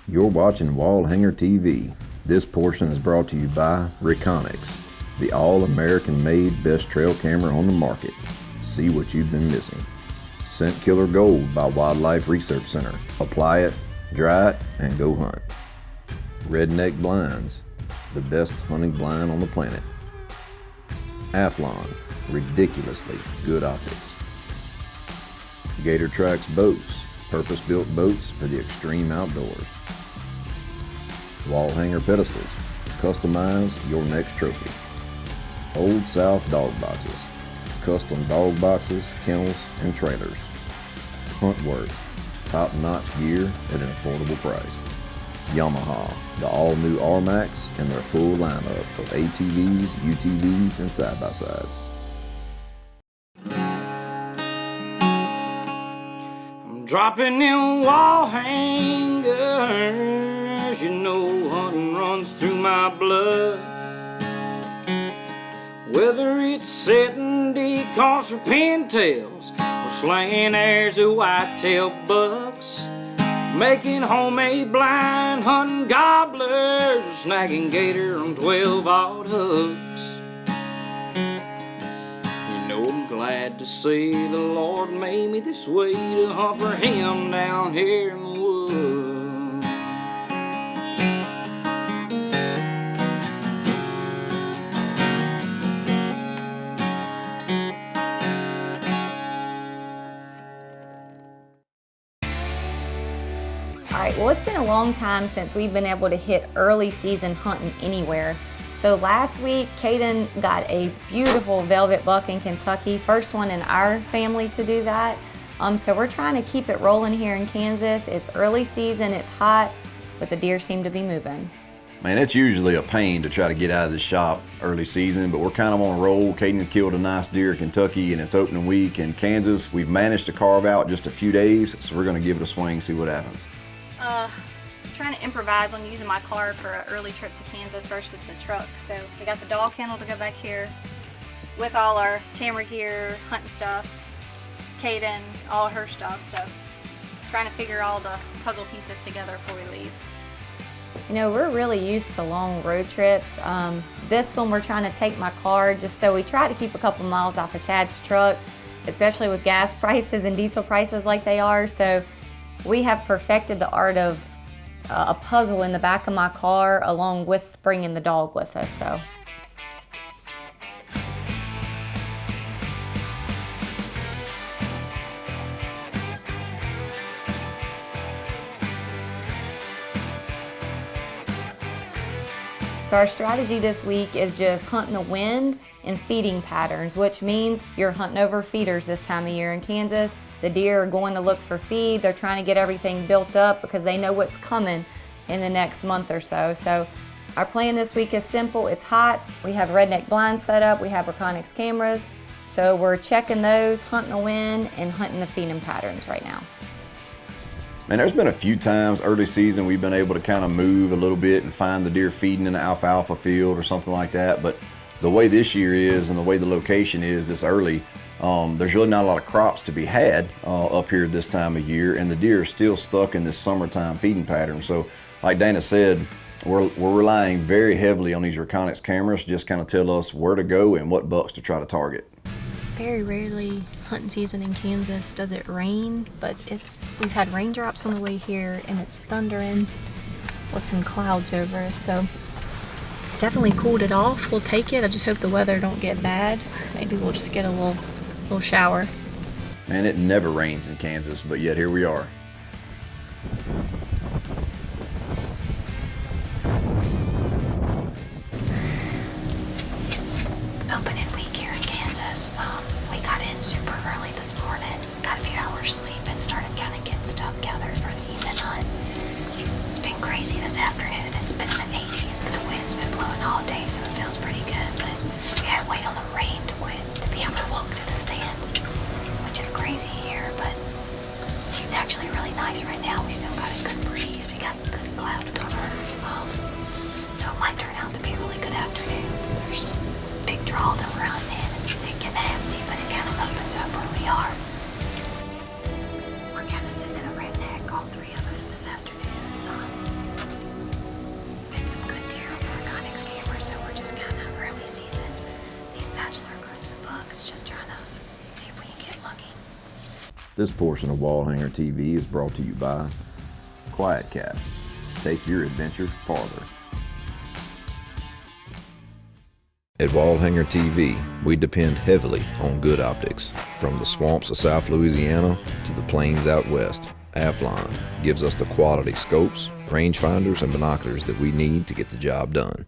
You're watching Wallhanger TV. This portion is brought to you by Reconyx, the all-American made best trail camera on the market. See what you've been missing. Scent Killer Gold by Wildlife Research Center. Apply it, dry it, and go hunt. Redneck Blinds, the best hunting blind on the planet. Athlon, ridiculously good optics. Gator Tracks Boats, purpose-built boats for the extreme outdoors. Wallhanger Pedestals, customize your next trophy. Old South Dog Boxes, custom dog boxes, kennels, and trailers. Huntworth, top-notch gear at an affordable price. Yamaha, the all-new R-Max and their full lineup of ATVs, UTVs, and side-by-sides. I'm dropping in wall hangers, you know hunting runs through my blood. Whether it's setting decoys for pintails or slaying airs of whitetail bucks, making homemade blind hunting gobblers, or snagging gator on 12-aught hooks. You know I'm glad to see the Lord made me this way to hunt for Him down here in the woods. Alright, well, it's been a long time since we've been able to hit early season hunting anywhere. So last week, Cadyn got a beautiful velvet buck in Kentucky, first one in our family to do that. So we're trying to keep it rolling here in Kansas. It's early season, it's hot, but the deer seem to be moving. Man, it's usually a pain to try to get out of the shop early season, but we're kind of on a roll. Cadyn killed a nice deer in Kentucky in its opening week. In Kansas, we've managed to carve out just a few days, so we're going to give it a swing, see what happens. Trying to improvise on using my car for an early trip to Kansas versus the truck. So we got the dog kennel to go back here with all our camera gear, hunting stuff, Cadyn, all her stuff. So trying to figure all the puzzle pieces together before we leave. You know, we're really used to long road trips. This one we're trying to take my car just so we try to keep a couple miles off of Chad's truck, especially with gas prices and diesel prices like they are. So we have perfected the art of a puzzle in the back of my car along with bringing the dog with us. So our strategy this week is just hunting the wind and feeding patterns, which means you're hunting over feeders this time of year in Kansas. The deer are going to look for feed. They're trying to get everything built up because they know what's coming in the next month or so. So our plan this week is simple. It's hot. We have redneck blinds set up. We have Reconyx cameras. So we're checking those, hunting the wind and hunting the feeding patterns right now. Man, there's been a few times early season we've been able to kind of move a little bit and find the deer feeding in the alfalfa field or something like that. But the way this year is and the way the location is this early, there's really not a lot of crops to be had up here this time of year, and the deer are still stuck in this summertime feeding pattern. So like Dana said, we're relying very heavily on these Reconyx cameras to just kind of tell us where to go and what bucks to try to target. Very rarely hunting season in Kansas does it rain, but we've had raindrops on the way here and it's thundering with some clouds over us, so it's definitely cooled it off. We'll take it. I just hope the weather don't get bad. Maybe we'll just get a little shower. Man, it never rains in Kansas, but yet here we are. It's opening week here in Kansas. We got in super early this morning, got a few hours sleep, and started kind of getting stuff gathered for the evening hunt. It's been crazy this afternoon. It's been in the 80s, but the wind's been blowing all day, so it feels pretty good. But we had to wait on the rain to quit to be able to walk to the stand, which is crazy here, but it's actually really nice right now. We still got a good breeze. We got good cloud cover. So it might turn out to be a really good afternoon. There's big draw that we're hunting in. It's thick and nasty, but it kind of opens up where we are. We're kind of sitting in a redneck, all three of us this afternoon. This portion of Wallhanger TV is brought to you by Quiet Cat. Take your adventure farther. At Wallhanger TV, we depend heavily on good optics. From the swamps of South Louisiana to the plains out west, Afline gives us the quality scopes, rangefinders, and binoculars that we need to get the job done.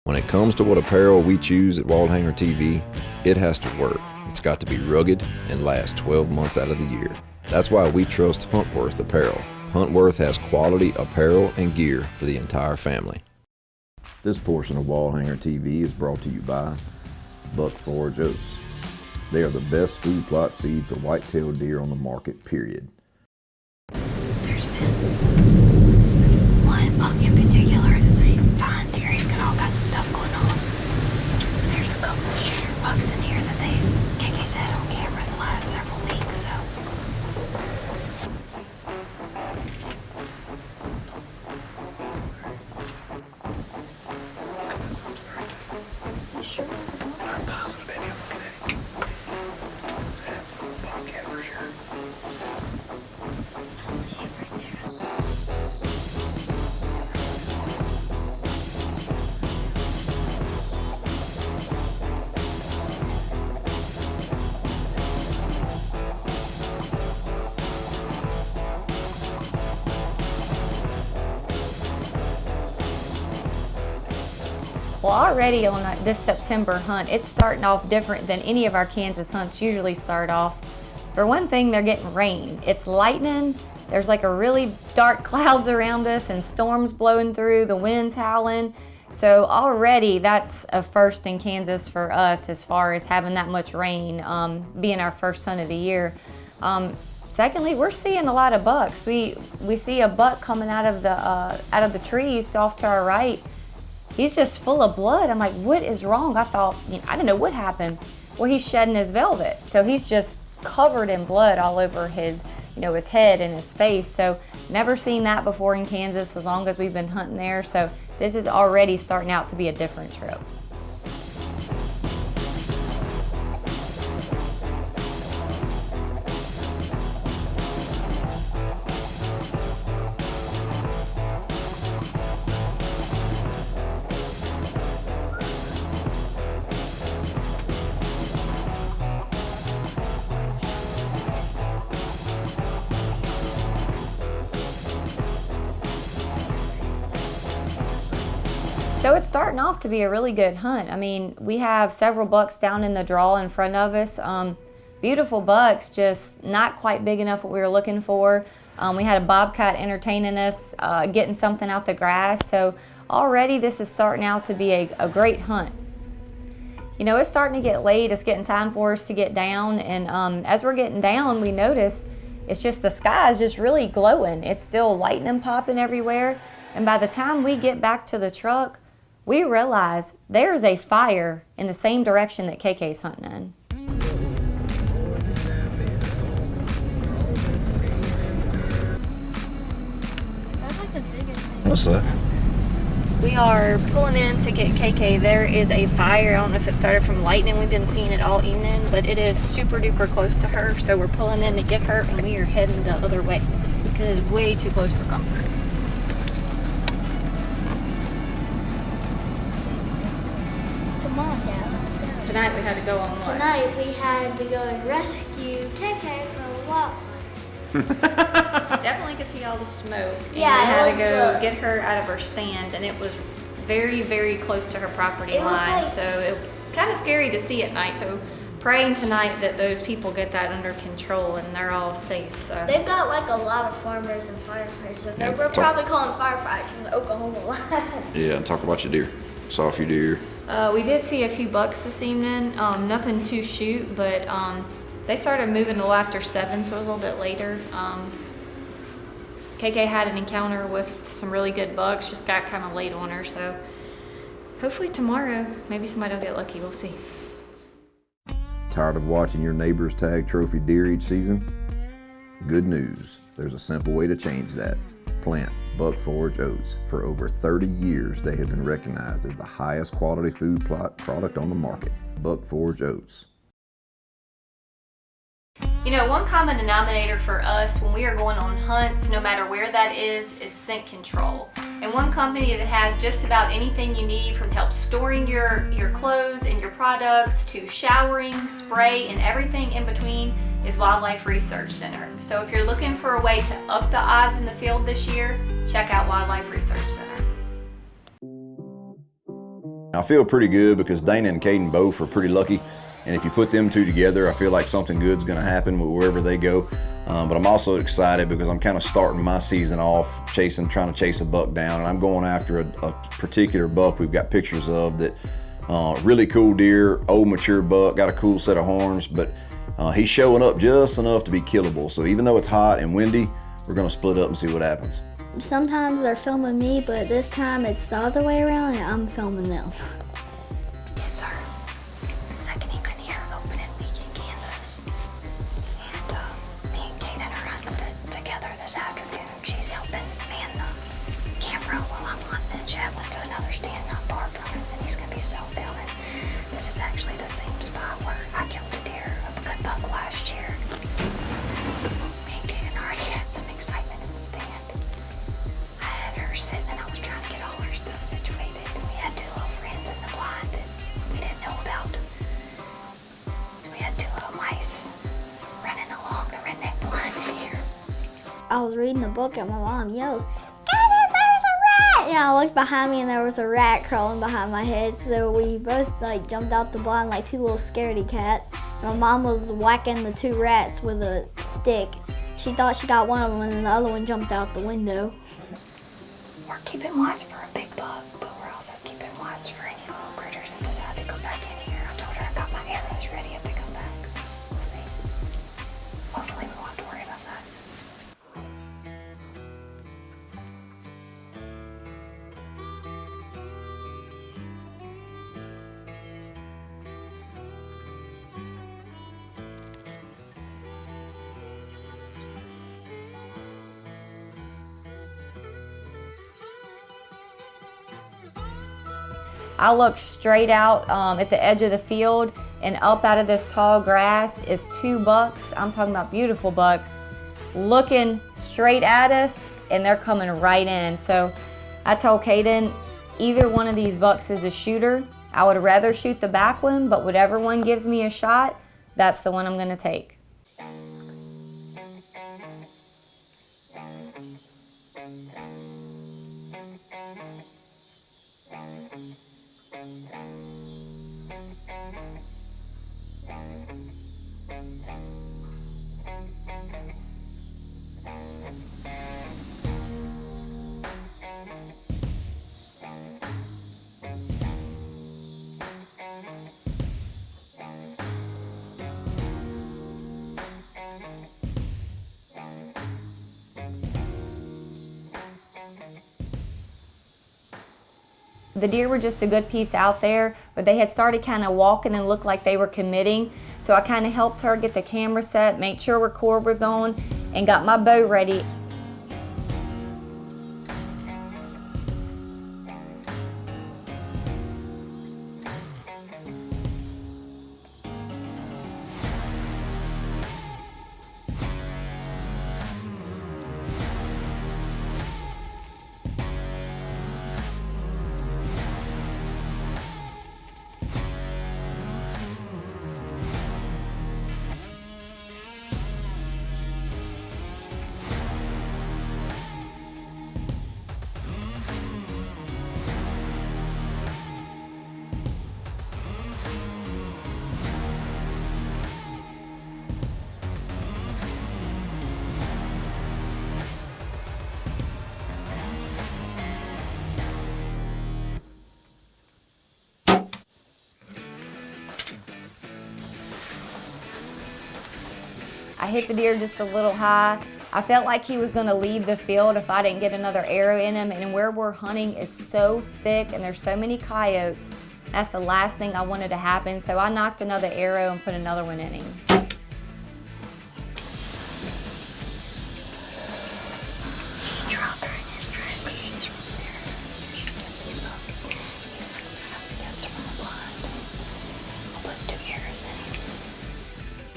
When it comes to what apparel we choose at Wallhanger TV, it has to work. It's got to be rugged and last 12 months out of the year. That's why we trust Huntworth Apparel. Huntworth has quality apparel and gear for the entire family. This portion of Wallhanger TV is brought to you by Buck Forage Oats. They are the best food plot seed for white-tailed deer on the market, period. There's been one buck in particular that's a fine deer. He's got all kinds of stuff going on. There's a couple shooter bucks in here that KK's had on camera the last several weeks, so. Well, already on this September hunt, it's starting off different than any of our Kansas hunts usually start off. For one thing, they're getting rain. It's lightning. There's like a really dark clouds around us and storms blowing through, the wind's howling. So already that's a first in Kansas for us as far as having that much rain, being our first hunt of the year. Secondly, we're seeing a lot of bucks. We see a buck coming out of the trees off to our right. He's just full of blood. I'm like, what is wrong? I thought, I didn't know what happened. Well, he's shedding his velvet. So he's just covered in blood all over his, his head and his face. So never seen that before in Kansas as long as we've been hunting there. So this is already starting out to be a different trip. So it's starting off to be a really good hunt. I mean, we have several bucks down in the draw in front of us. Beautiful bucks, just not quite big enough what we were looking for. We had a bobcat entertaining us, getting something out the grass. So already this is starting out to be a great hunt. It's starting to get late. It's getting time for us to get down. And as we're getting down, we notice it's just the sky is just really glowing. It's still lightning popping everywhere. And by the time we get back to the truck, we realize there's a fire in the same direction that KK's hunting in. That's like the biggest thing. What's that? We are pulling in to get KK. There is a fire. I don't know if it started from lightning. We've been seeing it all evening, but it is super duper close to her. So we're pulling in to get her, and we are heading the other way because it's way too close for comfort. Come on, Dad. Tonight we had to go on what? Tonight we had to go and rescue KK from a wildfire. Definitely could see all the smoke. And Yeah, we it had to was go the- get her out of her stand, and it was very, very close to her property It was line. like- So it's kind of scary to see at night. So praying tonight that those people get that under control and they're all safe. So They've got like a lot of farmers and firefighters. So Yeah, we're talk- probably calling firefighters from the Oklahoma line. Yeah, and talk about your deer. Saw a few deer. we did see a few bucks this evening. Nothing to shoot, but they started moving a little after 7, so it was a little bit later. KK had an encounter with some really good bucks, just got kind of late on her, so hopefully tomorrow, maybe somebody will get lucky, we'll see. Tired of watching your neighbors tag trophy deer each season? Good news, there's a simple way to change that. Plant Buck Forage Oats. For over 30 years, they have been recognized as the highest quality food plot product on the market. Buck Forage Oats. You know, one common denominator for us when we are going on hunts, no matter where that is scent control. And one company that has just about anything you need, from help storing your clothes and your products to showering, spray, and everything in between, is Wildlife Research Center. So if you're looking for a way to up the odds in the field this year, check out Wildlife Research Center. I feel pretty good because Dana and Cadyn both are pretty lucky. And if you put them two together, I feel like something good's gonna happen wherever they go. But I'm also excited because I'm kind of starting my season off trying to chase a buck down. And I'm going after a particular buck we've got pictures of that, really cool deer, old mature buck, got a cool set of horns, but he's showing up just enough to be killable. So even though it's hot and windy, we're gonna split up and see what happens. Sometimes they're filming me, but this time it's the other way around and I'm filming them. It's our second evening here opening week in Kansas. And me and Cadyn are hunting together this afternoon. She's helping man the camera while I'm hunting, and Chad went to another stand not far from us, and he's going to be self-filming. This is actually the same spot where I killed a deer, a good buck last year. Me and Cadyn already had some excitement in the stand. I had her sitting and I was trying to get all her stuff situated. We had two little friends in the blind that we didn't know about. We had two little mice running along the redneck blind in here. I was reading a book and my mom yells, "Cadyn, there's a rat!" And I looked behind me and there was a rat crawling behind my head. So we both jumped out the blind like two little scaredy cats. My mom was whacking the two rats with a stick. She thought she got one of them and the other one jumped out the window. We're keeping watch for a big buck, but we're also keeping watch for any little critters that decide to come back in here. I told her I got my arrows ready if they come back, so we'll see. Hopefully we won't have to worry about that. I look straight out at the edge of the field, and up out of this tall grass is two bucks. I'm talking about beautiful bucks, looking straight at us, and they're coming right in. So I told Cadyn, either one of these bucks is a shooter. I would rather shoot the back one, but whatever one gives me a shot, that's the one I'm gonna take. The deer were just a good piece out there, but they had started kind of walking and looked like they were committing. So I kind of helped her get the camera set, make sure record was on, and got my bow ready. I hit the deer just a little high. I felt like he was gonna leave the field if I didn't get another arrow in him, and where we're hunting is so thick and there's so many coyotes, that's the last thing I wanted to happen, so I knocked another arrow and put another one in him.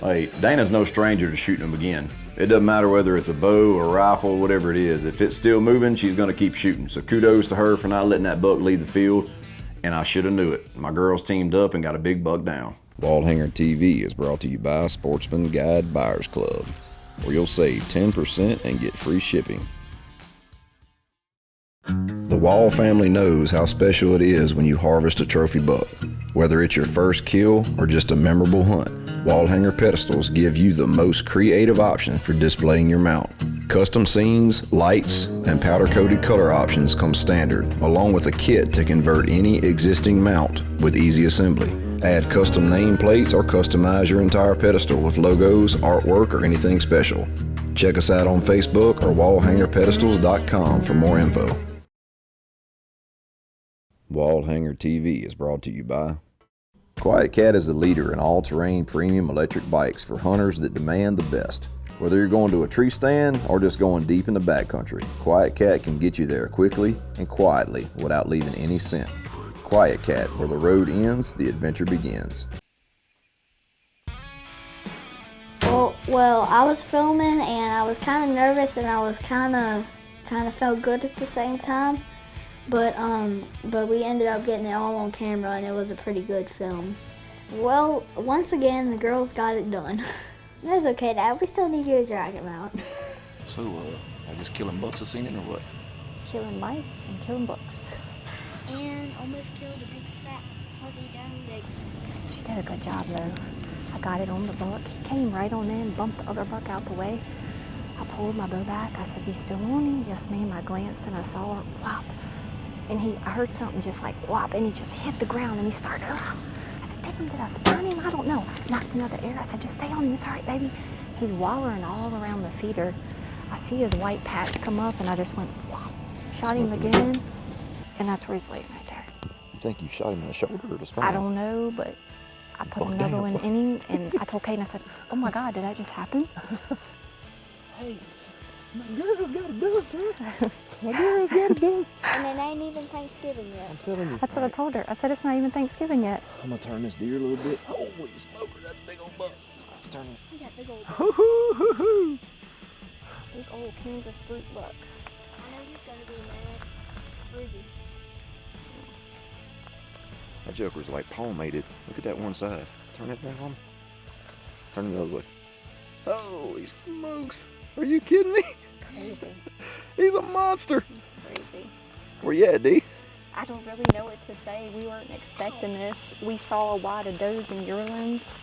Like, Dana's no stranger to shooting them again. It doesn't matter whether it's a bow or rifle, whatever it is. If it's still moving, she's gonna keep shooting. So kudos to her for not letting that buck leave the field. And I should have knew it. My girls teamed up and got a big buck down. Wallhanger TV is brought to you by Sportsman Guide Buyers Club, where you'll save 10% and get free shipping. The Wall family knows how special it is when you harvest a trophy buck. Whether it's your first kill or just a memorable hunt, Wallhanger pedestals give you the most creative options for displaying your mount. Custom scenes, lights, and powder-coated color options come standard, along with a kit to convert any existing mount with easy assembly. Add custom nameplates or customize your entire pedestal with logos, artwork, or anything special. Check us out on Facebook or wallhangerpedestals.com for more info. Wallhanger TV is brought to you by QuietKat is the leader in all-terrain premium electric bikes for hunters that demand the best. Whether you're going to a tree stand or just going deep in the backcountry, QuietKat can get you there quickly and quietly without leaving any scent. QuietKat, where the road ends, the adventure begins. Well, I was filming and I was kind of nervous and I was kind of felt good at the same time. But we ended up getting it all on camera and it was a pretty good film. Well, once again, the girls got it done. That's okay, Dad. We still need you to drag him out. So, I just killing bucks this evening or what? Killing mice and killing bucks. And almost killed a big fat fuzzy down leg. She did a good job though. I got it on the buck. He came right on in, bumped the other buck out the way. I pulled my bow back. I said, "You still on him?" "Yes, ma'am." I glanced and I saw her. Whop. And I heard something just like whop, and he just hit the ground and he started. I said, "Damn, did I spurn him? I don't know." Knocked another air. I said, "Just stay on him. It's all right, baby." He's wallering all around the feeder. I see his white patch come up, and I just went whop, shot him again, and that's where he's laying right there. You think you shot him in the shoulder or the spine? I don't know, but I put another one in him, and I told Cadyn, I said, "Oh my God, did that just happen?" Hey, my girl's got it done, son. My girl's got it done. And it ain't even Thanksgiving yet. I'm telling you. That's what I told her. I said, "It's not even Thanksgiving yet." I'm gonna turn this deer a little bit. Holy smoker, that's a big old buck. Let's turn it. We got big old Hoo-hoo-hoo-hoo. Big old Kansas fruit buck. I know he's gonna be mad. Ruby. That joker's like palmated. Look at that one side. Turn that back on. Turn it the other way. Holy smokes. Are you kidding me? Crazy. He's a monster. Crazy. Where you at, D? I don't really know what to say. We weren't expecting this. We saw a wad of does and yearlings.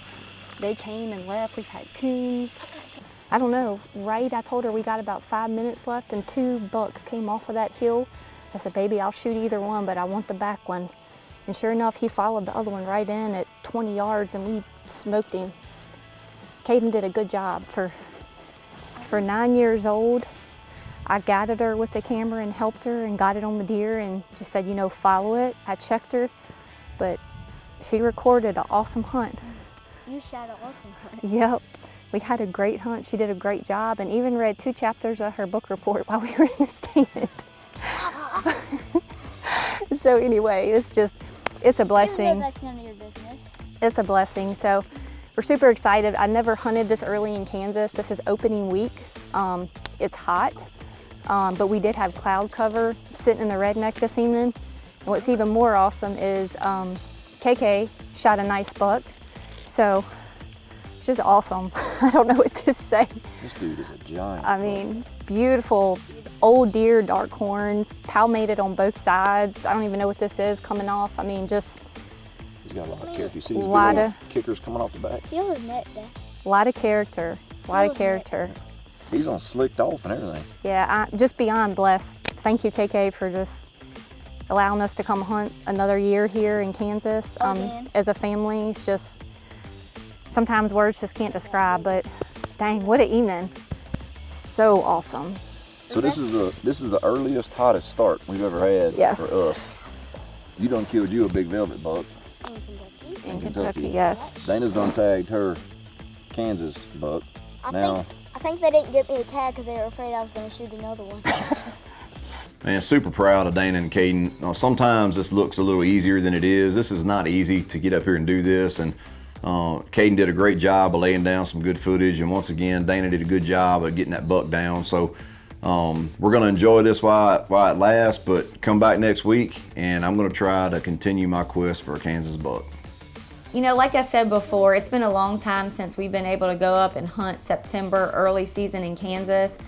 They came and left. We've had coons. I don't know. Right, I told her we got about 5 minutes left and 2 bucks came off of that hill. I said, "Baby, I'll shoot either one, but I want the back one." And sure enough, he followed the other one right in at 20 yards and we smoked him. Cadyn did a good job. For 9 years old, I guided her with the camera and helped her and got it on the deer and just said, follow it. I checked her, but she recorded an awesome hunt. You shot an awesome hunt. Yep. We had a great hunt. She did a great job and even read 2 chapters of her book report while we were in the stand. So anyway, it's a blessing. That's none of your business. It's a blessing. So we're super excited. I never hunted this early in Kansas. This is opening week. It's hot, but we did have cloud cover sitting in the redneck this evening. And what's even more awesome is KK shot a nice buck. So it's just awesome. I don't know what to say. This dude is a giant. I mean, it's beautiful. Old deer, dark horns, palmated on both sides. I don't even know what this is coming off. I mean, just He's got a lot of character. You see these Lot big of- old kickers coming off the back? Feel his neck there. a lot of character. A lot of character. He's on slicked off and everything. Yeah, I'm just beyond blessed. Thank you, KK, for just allowing us to come hunt another year here in Kansas. Again. As a family, it's just, sometimes words just can't describe, but dang, what an evening. So awesome. So this is the earliest, hottest start we've ever had Yes. for us. You done killed you a big velvet buck In Kentucky, yes. Dana's done tagged her Kansas buck. I think they didn't get me a tag because they were afraid I was going to shoot another one. Man, super proud of Dana and Cadyn. Now, sometimes this looks a little easier than it is. This is not easy to get up here and do this, and Cadyn did a great job of laying down some good footage, and once again, Dana did a good job of getting that buck down. So we're gonna enjoy this while it lasts, but come back next week and I'm gonna try to continue my quest for a Kansas buck. You know, like I said before, it's been a long time since we've been able to go up and hunt September early season in Kansas.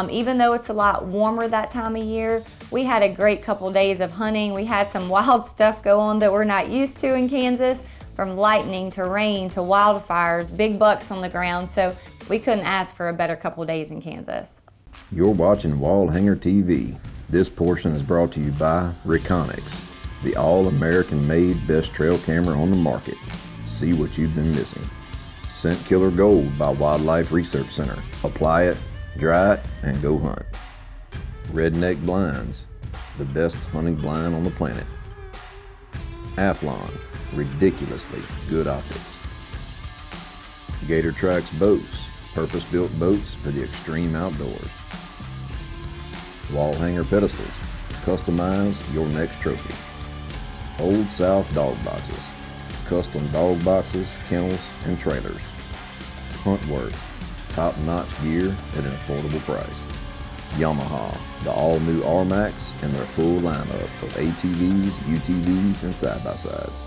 Even though it's a lot warmer that time of year, we had a great couple days of hunting. We had some wild stuff go on that we're not used to in Kansas, from lightning to rain to wildfires, big bucks on the ground, so we couldn't ask for a better couple days in Kansas. You're watching Wallhanger TV. This portion is brought to you by Reconyx, the all-American made best trail camera on the market. See what you've been missing. Scent Killer Gold by Wildlife Research Center. Apply it, dry it, and go hunt. Redneck Blinds, the best hunting blind on the planet. Athlon, ridiculously good optics. Gator Tracks Boats, purpose-built boats for the extreme outdoors. Wallhanger Pedestals, customize your next trophy. Old South Dog Boxes, custom dog boxes, kennels, and trailers. Huntworth, top-notch gear at an affordable price. Yamaha, the all-new R-Max and their full lineup of ATVs, UTVs, and side-by-sides.